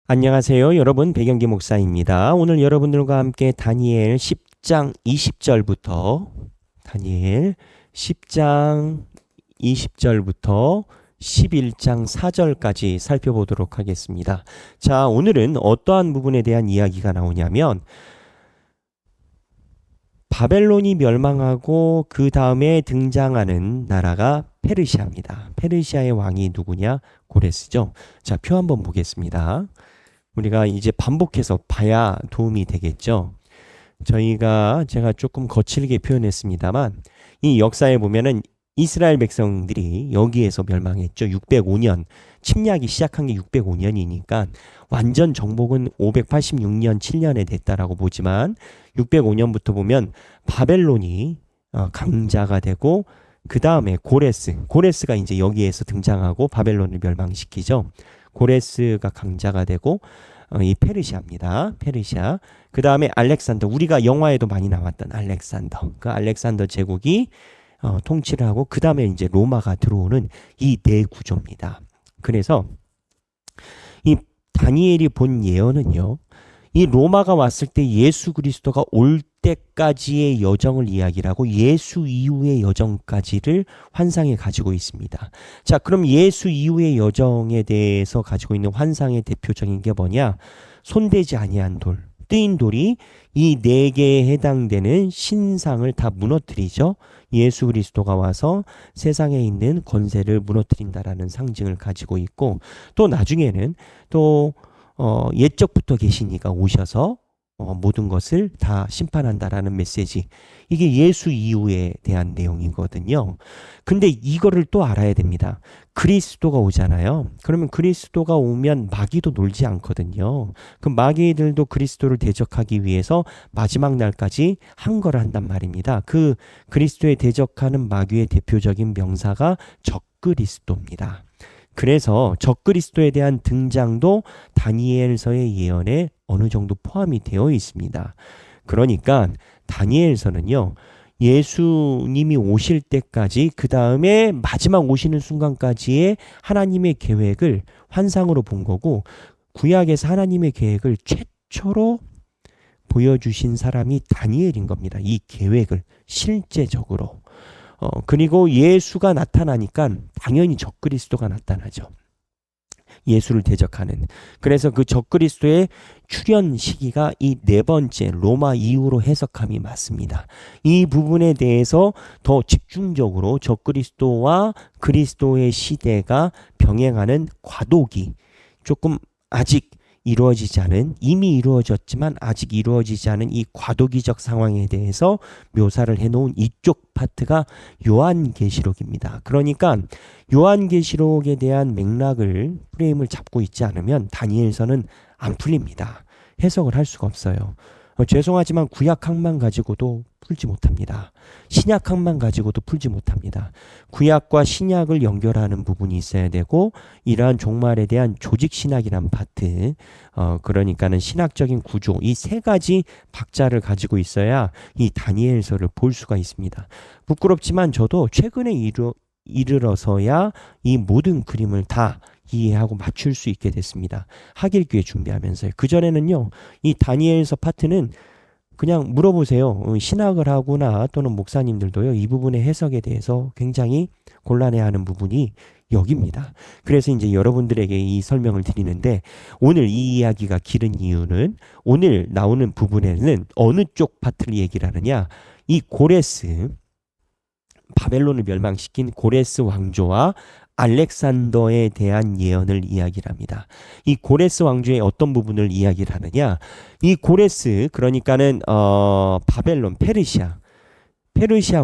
안녕하세요. 여러분, 백영기 목사입니다. 오늘 여러분들과 함께 다니엘 10장 20절부터 다니엘 10장 20절부터 11장 4절까지 살펴보도록 하겠습니다. 자, 오늘은 어떠한 부분에 대한 이야기가 나오냐면 바벨론이 멸망하고 그 다음에 등장하는 나라가 페르시아입니다. 페르시아의 왕이 누구냐? 고레스죠. 자, 표 한번 보겠습니다. 우리가 이제 반복해서 봐야 도움이 되겠죠. 제가 조금 거칠게 표현했습니다만 이 역사에 보면은 이스라엘 백성들이 여기에서 멸망했죠. 605년 침략이 시작한 게 605년이니까 완전 정복은 586년 7년에 됐다라고 보지만 605년부터 보면 바벨론이 강자가 되고 그 다음에 고레스가 이제 여기에서 등장하고 바벨론을 멸망시키죠. 고레스가 강자가 되고 이 페르시아입니다. 페르시아. 그 다음에 알렉산더. 우리가 영화에도 많이 나왔던 알렉산더. 그 알렉산더 제국이 통치를 하고 그 다음에 이제 로마가 들어오는 이 네 구조입니다. 그래서 이 다니엘이 본 예언은요. 이 로마가 왔을 때 예수 그리스도가 올 때까지의 여정을 이야기를 하고 예수 이후의 여정까지를 환상에 가지고 있습니다. 자, 그럼 예수 이후의 여정에 대해서 가지고 있는 환상의 대표적인 게 뭐냐? 손대지 아니한 돌, 뜨인 돌이 이 네 개에 해당되는 신상을 다 무너뜨리죠. 예수 그리스도가 와서 세상에 있는 권세를 무너뜨린다라는 상징을 가지고 있고 또 나중에는 또 옛적부터 계시니까 오셔서 모든 것을 다 심판한다라는 메시지. 이게 예수 이후에 대한 내용이거든요. 근데 이거를 또 알아야 됩니다. 그리스도가 오잖아요. 그러면 그리스도가 오면 마귀도 놀지 않거든요. 그 마귀들도 그리스도를 대적하기 위해서 마지막 날까지 항거를 한단 말입니다. 그 그리스도에 대적하는 마귀의 대표적인 명사가 적그리스도입니다. 그래서 적그리스도에 대한 등장도 다니엘서의 예언에 어느 정도 포함이 되어 있습니다. 그러니까 다니엘서는요. 예수님이 오실 때까지 그 다음에 마지막 오시는 순간까지의 하나님의 계획을 환상으로 본 거고 구약에서 하나님의 계획을 최초로 보여주신 사람이 다니엘인 겁니다. 이 계획을 실제적으로. 그리고 예수가 나타나니까 당연히 적그리스도가 나타나죠. 예수를 대적하는. 그래서 그 적그리스도의 출현 시기가 이 네 번째 로마 이후로 해석함이 맞습니다. 이 부분에 대해서 더 집중적으로 적그리스도와 그리스도의 시대가 병행하는 과도기 조금 아직 이루어지지 않은 이미 이루어졌지만 아직 이루어지지 않은 이 과도기적 상황에 대해서 묘사를 해놓은 이쪽 파트가 요한계시록입니다. 그러니까 요한계시록에 대한 맥락을 프레임을 잡고 있지 않으면 다니엘서는 안 풀립니다. 해석을 할 수가 없어요. 죄송하지만 구약학만 가지고도 풀지 못합니다. 신약학만 가지고도 풀지 못합니다. 구약과 신약을 연결하는 부분이 있어야 되고 이러한 종말에 대한 조직신학이란 파트 그러니까는 신학적인 구조 이 세 가지 박자를 가지고 있어야 이 다니엘서를 볼 수가 있습니다. 부끄럽지만 저도 최근에 이르러서야 이 모든 그림을 다 이해하고 맞출 수 있게 됐습니다. 하길교회 준비하면서요. 그전에는요. 이 다니엘서 파트는 그냥 물어보세요. 신학을 하거나 또는 목사님들도요. 이 부분의 해석에 대해서 굉장히 곤란해하는 부분이 여기입니다. 그래서 이제 여러분들에게 이 설명을 드리는데 오늘 이 이야기가 길은 이유는 오늘 나오는 부분에는 어느 쪽 파트를 얘기를 하느냐. 이 고레스 바벨론을 멸망시킨 고레스 왕조와 알렉산더에 대한 예언을 이야기를 합니다. 이 고레스 왕조의 어떤 부분을 이야기를 하느냐? 이 고레스 그러니까는 바벨론 페르시아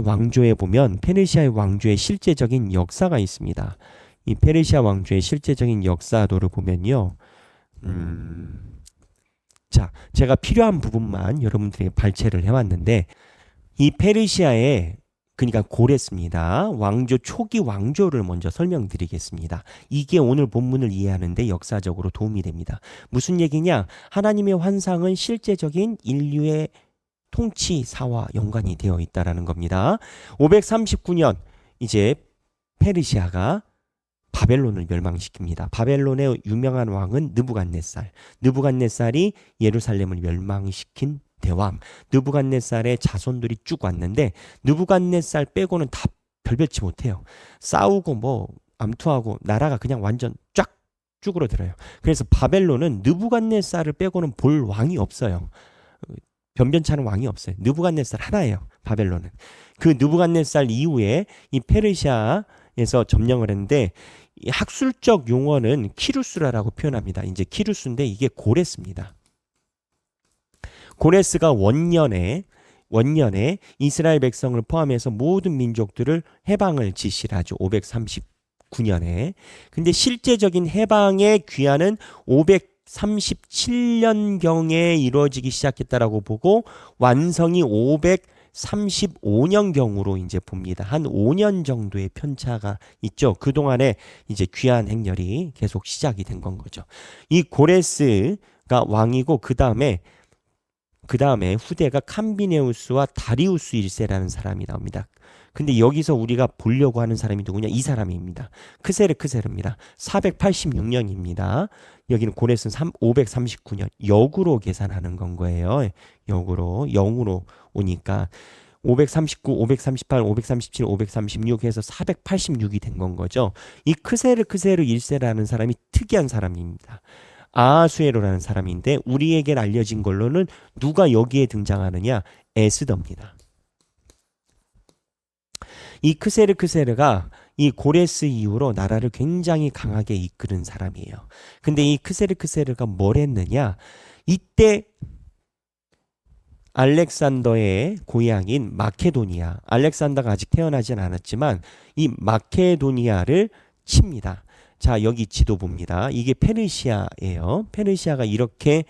왕조에 보면 페르시아의 왕조의 실제적인 역사가 있습니다. 이 페르시아 왕조의 실제적인 역사도를 보면요. 자, 제가 필요한 부분만 여러분들에게 발췌를 해왔는데 이 페르시아의 그러니까 고레스입니다. 왕조 초기 왕조를 먼저 설명드리겠습니다. 이게 오늘 본문을 이해하는데 역사적으로 도움이 됩니다. 무슨 얘기냐? 하나님의 환상은 실제적인 인류의 통치사와 연관이 되어 있다라는 겁니다. 539년 이제 페르시아가 바벨론을 멸망시킵니다. 바벨론의 유명한 왕은 느부갓네살. 느부갓네살이 예루살렘을 멸망시킨 대왕. 느부갓네살의 자손들이 쭉 왔는데 느부갓네살 빼고는 다 별별치 못해요. 싸우고 뭐 암투하고 나라가 그냥 완전 쫙 쭈그러들어요. 그래서 바벨론은 느부갓네살을 빼고는 볼 왕이 없어요. 변변찮은 왕이 없어요. 느부갓네살 하나예요. 바벨론은. 그 느부갓네살 이후에 이 페르시아에서 점령을 했는데 이 학술적 용어는 키루스라라고 표현합니다. 이제 키루스인데 이게 고레스입니다. 고레스가 원년에 이스라엘 백성을 포함해서 모든 민족들을 해방을 지시를 하죠. 539년에. 근데 실제적인 해방의 귀환은 537년경에 이루어지기 시작했다라고 보고 완성이 535년경으로 이제 봅니다. 한 5년 정도의 편차가 있죠. 그동안에 이제 귀환 행렬이 계속 시작이 된 건 거죠. 이 고레스가 왕이고 그 다음에 후대가 캄비네우스와 다리우스 1세라는 사람이 나옵니다. 근데 여기서 우리가 보려고 하는 사람이 누구냐? 이 사람입니다. 크세르입니다. 486년입니다. 여기는 고레스는 539년. 역으로 계산하는 건 거예요. 역으로 0으로 오니까 539, 538, 537, 536 해서 486이 된 건 거죠. 이 크세르 1세라는 사람이 특이한 사람입니다. 아하수에로라는 사람인데 우리에게 알려진 걸로는 누가 여기에 등장하느냐? 에스더입니다. 이 크세르가 이 고레스 이후로 나라를 굉장히 강하게 이끄는 사람이에요. 근데 이 크세르가 뭘 했느냐? 이때 알렉산더의 고향인 마케도니아, 알렉산더가 아직 태어나진 않았지만 이 마케도니아를 칩니다. 자, 여기 지도 봅니다. 이게 페르시아예요. 페르시아가 이렇게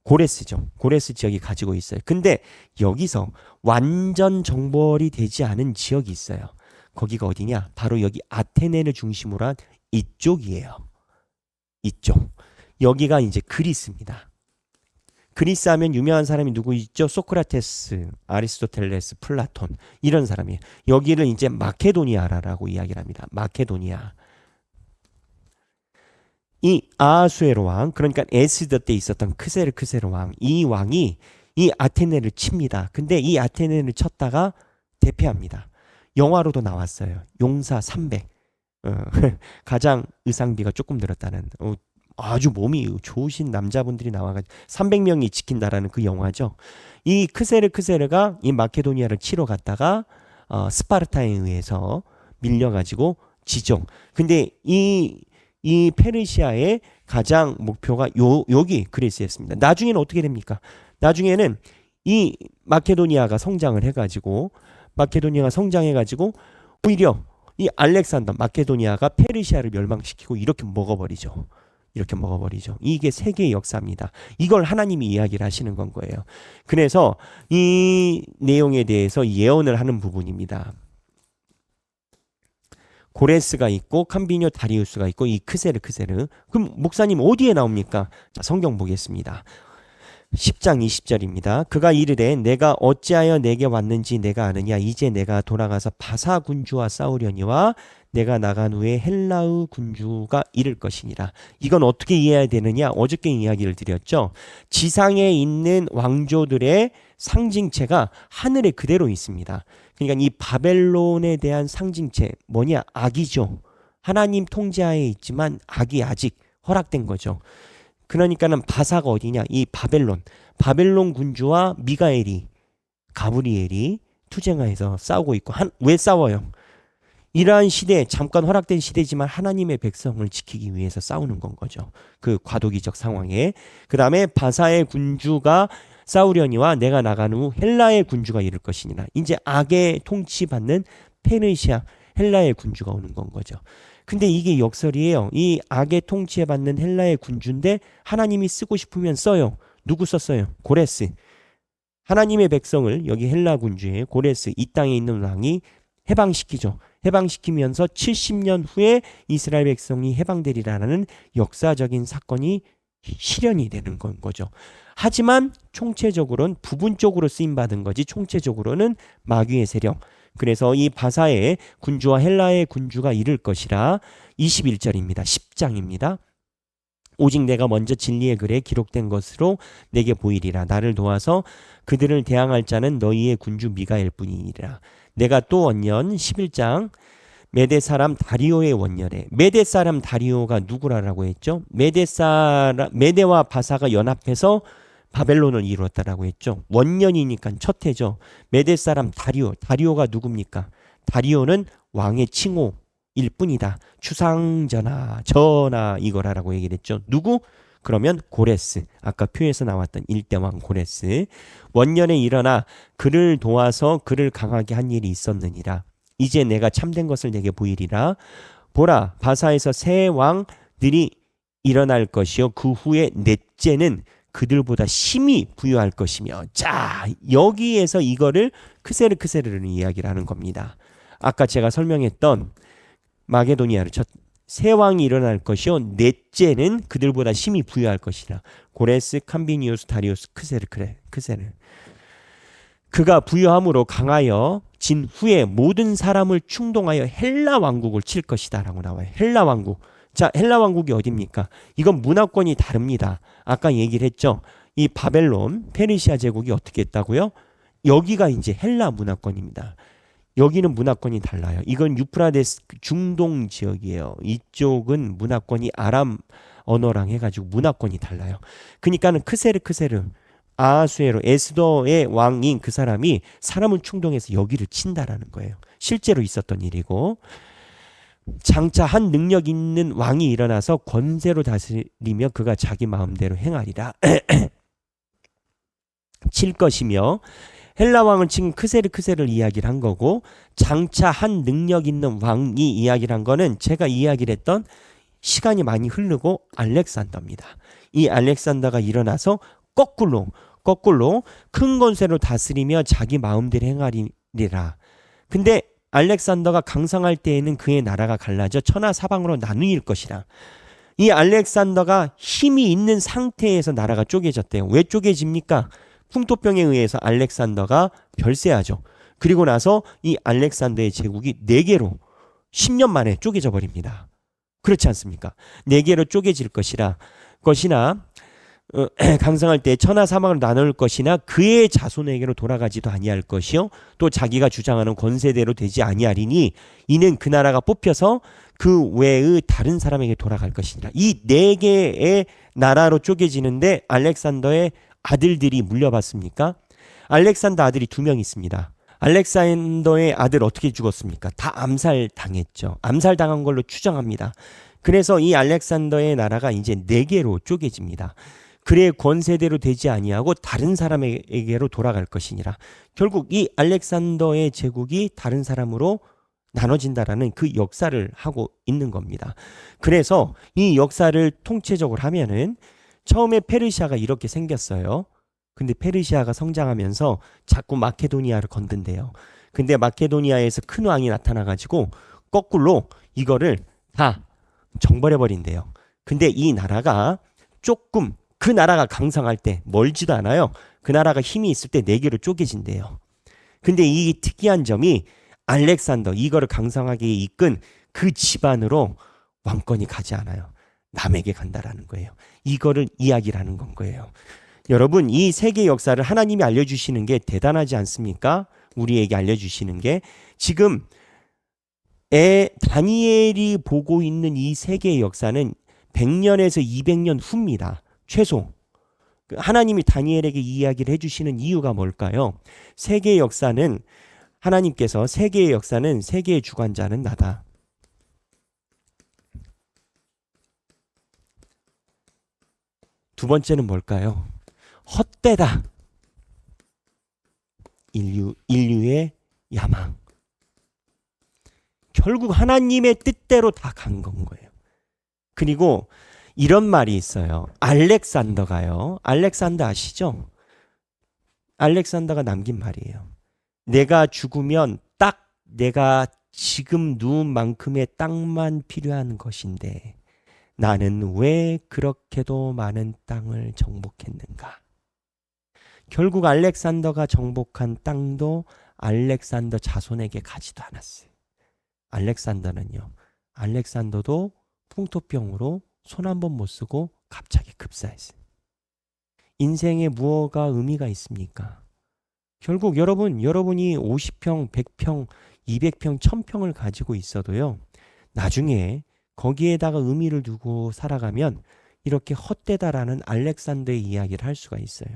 고레스죠. 고레스 지역이 가지고 있어요. 근데 여기서 완전 정벌이 되지 않은 지역이 있어요. 거기가 어디냐? 바로 여기 아테네를 중심으로 한 이쪽이에요. 이쪽. 여기가 이제 그리스입니다. 그리스 하면 유명한 사람이 누구 있죠? 소크라테스, 아리스토텔레스, 플라톤 이런 사람이에요. 여기를 이제 마케도니아라고 이야기를 합니다. 마케도니아. 이 아하수에로 왕, 그러니까 에스더 때 있었던 크세르 왕, 이 왕이 이 아테네를 칩니다. 근데 이 아테네를 쳤다가 대패합니다. 영화로도 나왔어요. 용사 300. 가장 의상비가 조금 들었다는 아주 몸이 좋으신 남자분들이 나와가지고 300명이 지킨다라는 그 영화죠. 이 크세르가 이 마케도니아를 치러 갔다가 스파르타에 의해서 밀려가지고 지죠. 근데 이 페르시아의 가장 목표가 여기 그리스였습니다. 나중에는 어떻게 됩니까? 나중에는 이 마케도니아가 성장해가지고 오히려 이 알렉산더 마케도니아가 페르시아를 멸망시키고 이렇게 먹어버리죠. 이게 세계의 역사입니다. 이걸 하나님이 이야기를 하시는 건 거예요. 그래서 이 내용에 대해서 예언을 하는 부분입니다. 고레스가 있고 캄비뇨 다리우스가 있고 이 크세르. 그럼 목사님 어디에 나옵니까? 자, 성경 보겠습니다. 10장 20절입니다. 그가 이르되 내가 어찌하여 내게 왔는지 내가 아느냐? 이제 내가 돌아가서 바사 군주와 싸우려니와 내가 나간 후에 헬라의 군주가 이를 것이니라. 이건 어떻게 이해해야 되느냐? 어저께 이야기를 드렸죠. 지상에 있는 왕조들의 상징체가 하늘에 그대로 있습니다. 그러니까 이 바벨론에 대한 상징체 뭐냐? 악이죠. 하나님 통제하에 있지만 악이 아직 허락된 거죠. 그러니까는 바사가 어디냐? 이 바벨론 군주와 가브리엘이 투쟁하여서 싸우고 있고 왜 싸워요? 이러한 시대, 잠깐 허락된 시대지만 하나님의 백성을 지키기 위해서 싸우는 건 거죠. 그 과도기적 상황에. 그 다음에 바사의 군주가 싸우려니와 내가 나간 후 헬라의 군주가 이를 것이니라. 이제 악의 통치받는 페르시아, 헬라의 군주가 오는 건 거죠. 근데 이게 역설이에요. 이 악의 통치에 받는 헬라의 군주인데 하나님이 쓰고 싶으면 써요. 누구 썼어요? 고레스. 하나님의 백성을 여기 헬라 군주의 고레스, 이 땅에 있는 왕이 해방시키죠. 해방시키면서 70년 후에 이스라엘 백성이 해방되리라는 역사적인 사건이 실현이 되는 건 거죠. 하지만 총체적으로는 부분적으로 쓰임받은 거지 총체적으로는 마귀의 세력, 그래서 이 바사의 군주와 헬라의 군주가 이를 것이라 21절입니다. 10장입니다. 오직 내가 먼저 진리의 글에 기록된 것으로 내게 보이리라. 나를 도와서 그들을 대항할 자는 너희의 군주 미가엘 뿐이니라. 내가 또 원년 11장 메대 사람 다리오의 원년에 메대 사람 다리오가 누구라고 했죠? 메대와 바사가 연합해서 바벨론을 이루었다라고 했죠. 원년이니까 첫 해죠. 메대 사람 다리오가 누굽니까? 다리오는 왕의 칭호일 뿐이다. 추상전하 이거라고 얘기를 했죠. 누구? 그러면 고레스. 아까 표에서 나왔던 일대왕 고레스. 원년에 일어나 그를 도와서 그를 강하게 한 일이 있었느니라. 이제 내가 참된 것을 내게 보이리라. 보라, 바사에서 새 왕들이 일어날 것이요 그 후에 넷째는 그들보다 심히 부유할 것이며. 자, 여기에서 이거를 크세르를 이야기를 하는 겁니다. 아까 제가 설명했던 마게도니아를 새 왕이 일어날 것이요 넷째는 그들보다 심히 부유할 것이라. 고레스, 캄비니우스, 다리우스, 크세르. 그가 부유함으로 강하여 진 후에 모든 사람을 충동하여 헬라 왕국을 칠 것이다 라고 나와요. 헬라 왕국. 자, 헬라 왕국이 어딥니까? 이건 문화권이 다릅니다. 아까 얘기를 했죠. 이 바벨론, 페르시아 제국이 어떻게 했다고요? 여기가 이제 헬라 문화권입니다. 여기는 문화권이 달라요. 이건 유프라데스 중동 지역이에요. 이쪽은 문화권이 아람 언어랑 해가지고 문화권이 달라요. 그러니까는 크세르 아하수에로 에스더의 왕인 그 사람이 사람을 충동해서 여기를 친다라는 거예요. 실제로 있었던 일이고, 장차 한 능력 있는 왕이 일어나서 권세로 다스리며 그가 자기 마음대로 행하리라. 칠 것이며, 헬라 왕을 친 크세르를 이야기를 한 거고, 장차 한 능력 있는 왕이 이야기를 한 거는 제가 이야기를 했던 시간이 많이 흐르고 알렉산더입니다. 이 알렉산더가 일어나서 거꾸로 큰 권세로 다스리며 자기 마음대로 행하리라. 근데 알렉산더가 강성할 때에는 그의 나라가 갈라져 천하 사방으로 나누일 것이라. 이 알렉산더가 힘이 있는 상태에서 나라가 쪼개졌대요. 왜 쪼개집니까? 풍토병에 의해서 알렉산더가 별세하죠. 그리고 나서 이 알렉산더의 제국이 4개로 10년 만에 쪼개져 버립니다. 그렇지 않습니까? 4개로 쪼개질 것이나 강성할 때 천하 사막을 나눌 것이나 그의 자손에게로 돌아가지도 아니할 것이요 또 자기가 주장하는 권세대로 되지 아니하리니 이는 그 나라가 뽑혀서 그 외의 다른 사람에게 돌아갈 것이니라. 이 4개의 나라로 쪼개지는데 알렉산더의 아들들이 물려받습니까? 알렉산더 아들이 2명 있습니다. 알렉산더의 아들 어떻게 죽었습니까? 다 암살당했죠. 암살당한 걸로 추정합니다. 그래서 이 알렉산더의 나라가 이제 4개로 쪼개집니다. 그의 권세대로 되지 아니하고 다른 사람에게로 돌아갈 것이니라. 결국 이 알렉산더의 제국이 다른 사람으로 나눠진다라는 그 역사를 하고 있는 겁니다. 그래서 이 역사를 통체적으로 하면은 처음에 페르시아가 이렇게 생겼어요. 근데 페르시아가 성장하면서 자꾸 마케도니아를 건든대요. 근데 마케도니아에서 큰 왕이 나타나가지고 거꾸로 이거를 다 정벌해버린대요. 근데 이 나라가 조금 그 나라가 강성할 때 멀지도 않아요. 그 나라가 힘이 있을 때 4개로 쪼개진대요. 근데 이 특이한 점이 알렉산더 이거를 강성하게 이끈 그 집안으로 왕권이 가지 않아요. 남에게 간다라는 거예요. 이거를 이야기를 하는 건 거예요. 여러분 이 세계 역사를 하나님이 알려주시는 게 대단하지 않습니까? 우리에게 알려주시는 게 지금 다니엘이 보고 있는 이 세계의 역사는 100년에서 200년 후입니다. 최소. 하나님이 다니엘에게 이야기를 해주시는 이유가 뭘까요? 세계의 역사는 하나님께서 세계의 역사는 세계의 주관자는 나다. 두 번째는 뭘까요? 헛되다. 인류의 야망. 결국 하나님의 뜻대로 다 간 건 거예요. 그리고 이런 말이 있어요. 알렉산더가요. 알렉산더 아시죠? 알렉산더가 남긴 말이에요. 내가 죽으면 딱 내가 지금 누운 만큼의 땅만 필요한 것인데 나는 왜 그렇게도 많은 땅을 정복했는가? 결국 알렉산더가 정복한 땅도 알렉산더 자손에게 가지도 않았어요. 알렉산더도 풍토병으로 손 한 번 못 쓰고 갑자기 급사했어요. 인생에 무엇가 의미가 있습니까? 결국 여러분이 50평, 100평, 200평, 1000평을 가지고 있어도요. 나중에 거기에다가 의미를 두고 살아가면 이렇게 헛되다라는 알렉산더의 이야기를 할 수가 있어요.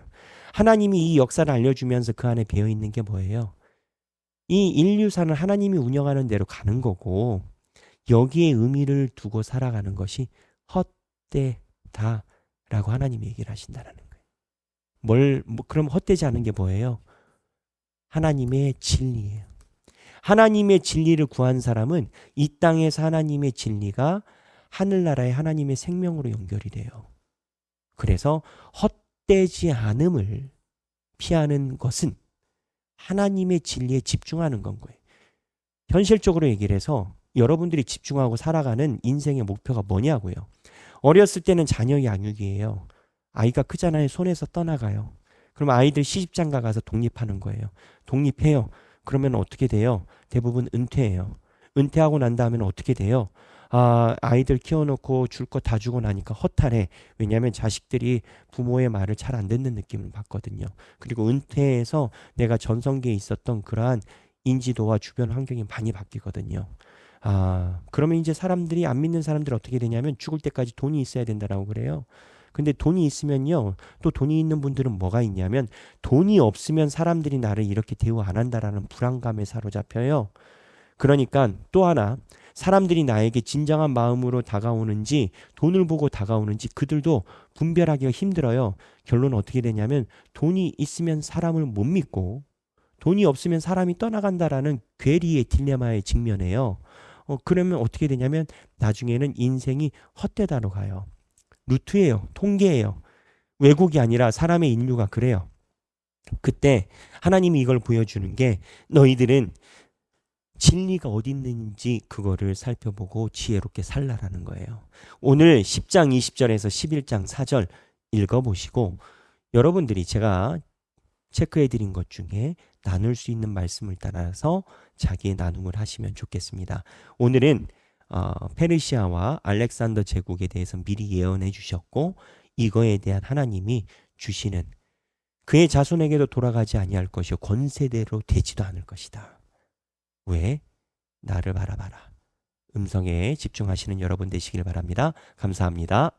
하나님이 이 역사를 알려주면서 그 안에 배어 있는 게 뭐예요? 이 인류사는 하나님이 운영하는 대로 가는 거고 여기에 의미를 두고 살아가는 것이 헛되다라고 하나님이 얘기를 하신다는 거예요. 그럼 헛되지 않은 게 뭐예요? 하나님의 진리예요. 하나님의 진리를 구한 사람은 이 땅에서 하나님의 진리가 하늘나라의 하나님의 생명으로 연결이 돼요. 그래서 헛되지 않음을 피하는 것은 하나님의 진리에 집중하는 건 거예요. 현실적으로 얘기를 해서 여러분들이 집중하고 살아가는 인생의 목표가 뭐냐고요. 어렸을 때는 자녀 양육이에요. 아이가 크잖아요. 손에서 떠나가요. 그럼 아이들 시집장가 가서 독립하는 거예요. 독립해요. 그러면 어떻게 돼요? 대부분 은퇴해요. 은퇴하고 난 다음에는 어떻게 돼요? 아이들 키워놓고 줄 거 다 주고 나니까 허탈해. 왜냐하면 자식들이 부모의 말을 잘 안 듣는 느낌을 받거든요. 그리고 은퇴해서 내가 전성기에 있었던 그러한 인지도와 주변 환경이 많이 바뀌거든요. 그러면 이제 사람들이 안 믿는 사람들 어떻게 되냐면 죽을 때까지 돈이 있어야 된다라고 그래요. 근데 돈이 있으면요. 또 돈이 있는 분들은 뭐가 있냐면 돈이 없으면 사람들이 나를 이렇게 대우 안 한다라는 불안감에 사로잡혀요. 그러니까 또 하나 사람들이 나에게 진정한 마음으로 다가오는지 돈을 보고 다가오는지 그들도 분별하기가 힘들어요. 결론은 어떻게 되냐면 돈이 있으면 사람을 못 믿고 돈이 없으면 사람이 떠나간다라는 괴리의 딜레마에 직면해요. 그러면 어떻게 되냐면 나중에는 인생이 헛되다로 가요. 루트예요. 통계예요. 왜곡이 아니라 사람의 인류가 그래요. 그때 하나님이 이걸 보여주는 게 너희들은 진리가 어디 있는지 그거를 살펴보고 지혜롭게 살라라는 거예요. 오늘 10장 20절에서 11장 4절 읽어보시고 여러분들이 제가 체크해드린 것 중에 나눌 수 있는 말씀을 따라서 자기의 나눔을 하시면 좋겠습니다. 오늘은 페르시아와 알렉산더 제국에 대해서 미리 예언해 주셨고 이거에 대한 하나님이 주시는 그의 자손에게도 돌아가지 아니할 것이요 권세대로 되지도 않을 것이다. 왜? 나를 바라봐라. 음성에 집중하시는 여러분 되시길 바랍니다. 감사합니다.